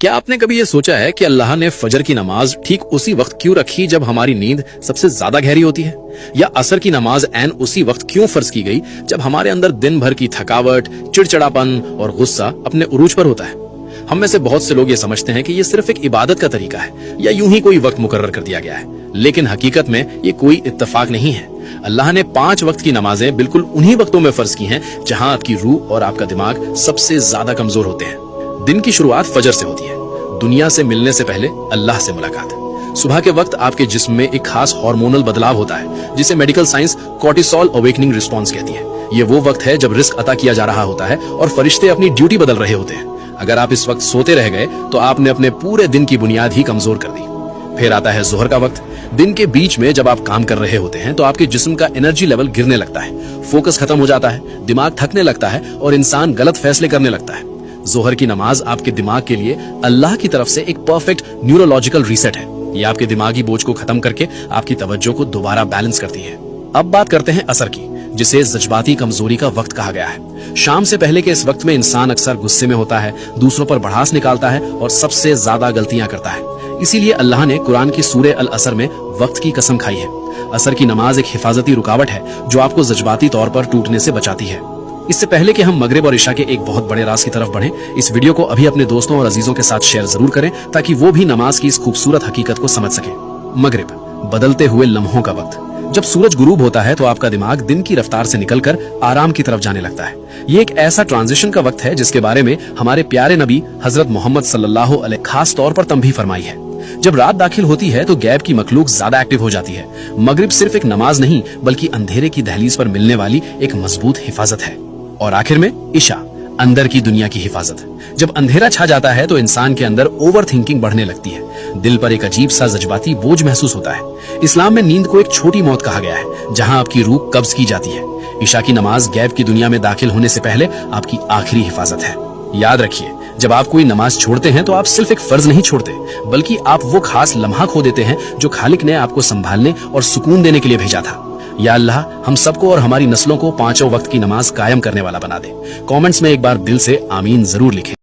क्या आपने कभी ये सोचा है कि अल्लाह ने फजर की नमाज ठीक उसी वक्त क्यों रखी जब हमारी नींद सबसे ज्यादा गहरी होती है, या असर की नमाज ऐन उसी वक्त क्यों फर्ज की गई जब हमारे अंदर दिन भर की थकावट, चिड़चिड़ापन और गुस्सा अपने उरूज पर होता है। हम में से बहुत से लोग ये समझते हैं कि ये सिर्फ एक इबादत का तरीका है या यूं ही कोई वक्त मुकर्रर कर दिया गया है, लेकिन हकीकत में ये कोई इत्तेफाक नहीं है। अल्लाह ने 5 वक्त की नमाजें बिल्कुल उन्हीं वक्तों में फर्ज की हैं जहां आपकी रूह और आपका दिमाग सबसे ज्यादा कमजोर होते हैं। दिन की शुरुआत फजर से होती है, दुनिया से मिलने से पहले अल्लाह से मुलाकात। सुबह के वक्त आपके जिस्म में एक खास हार्मोनल बदलाव होता है जिसे medical science cortisol awakening response कहती है। ये वो वक्त है जब रिस्क अता किया जा रहा होता है और फरिश्ते अपनी ड्यूटी बदल रहे होते हैं। अगर आप इस वक्त सोते रह गए तो आपने अपने पूरे दिन की बुनियाद ही कमजोर कर दी। फिर आता है जोहर का वक्त। दिन के बीच में जब आप काम कर रहे होते हैं तो आपके जिस्म का एनर्जी लेवल गिरने लगता है, फोकस खत्म हो जाता है, दिमाग थकने लगता है और इंसान गलत फैसले करने लगता है। जोहर की नमाज आपके दिमाग के लिए अल्लाह की तरफ से एक परफेक्ट न्यूरोलॉजिकल रीसेट है। ये आपके दिमागी बोझ को खत्म करके आपकी तवज्जो को दोबारा बैलेंस करती है। अब बात करते हैं असर की, जिसे जज्बाती कमजोरी का वक्त कहा गया है। शाम से पहले के इस वक्त में इंसान अक्सर गुस्से में होता है, दूसरों पर भड़ास निकालता है और सबसे ज्यादा गलतियां करता है। इसीलिए अल्लाह ने कुरान की सूरे अल असर में वक्त की कसम खाई है। असर की नमाज एक हिफाजती रुकावट है जो आपको जज्बाती तौर पर टूटने से बचाती है। इससे पहले कि हम मगरिब और इशा के एक बहुत बड़े राज की तरफ बढ़ें, इस वीडियो को अभी अपने दोस्तों और अजीजों के साथ शेयर जरूर करें ताकि वो भी नमाज की इस खूबसूरत हकीकत को समझ सकें। मगरिब, बदलते हुए लम्हों का वक्त। जब सूरज गुरूब होता है तो आपका दिमाग दिन की रफ्तार से निकलकर आराम की तरफ जाने लगता है। ये एक ऐसा ट्रांजिशन का वक्त है जिसके बारे में हमारे प्यारे नबी हजरत मोहम्मद सल्लल्लाहु अलैहि खास तौर पर तंबीह फरमाई है। जब रात दाखिल होती है तो गैब की मखलूक ज्यादा एक्टिव हो जाती है। मगरिब सिर्फ एक नमाज नहीं बल्कि अंधेरे की दहलीज पर मिलने वाली एक मजबूत हिफाजत है। और आखिर में इशा, अंदर की दुनिया की हिफाजत। जब अंधेरा छा जाता है तो इंसान के अंदर ओवर थिंकिंग बढ़ने लगती है, दिल पर एक अजीब सा जज्बाती बोझ महसूस होता है। इस्लाम में नींद को एक छोटी मौत कहा गया है जहां आपकी रूह कब्ज की जाती है। इशा की नमाज गैब की दुनिया में दाखिल होने से पहले आपकी आखिरी हिफाजत है। याद रखिए, जब आप कोई नमाज छोड़ते हैं तो आप सिर्फ एक फर्ज नहीं छोड़ते बल्कि आप वो खास लम्हा खो देते हैं जो खालिक ने आपको संभालने और सुकून देने के लिए भेजा था। या अल्लाह हम सबको और हमारी नस्लों को 5 वक्त की नमाज कायम करने वाला बना दे। कमेंट्स में एक बार दिल से आमीन जरूर लिखें।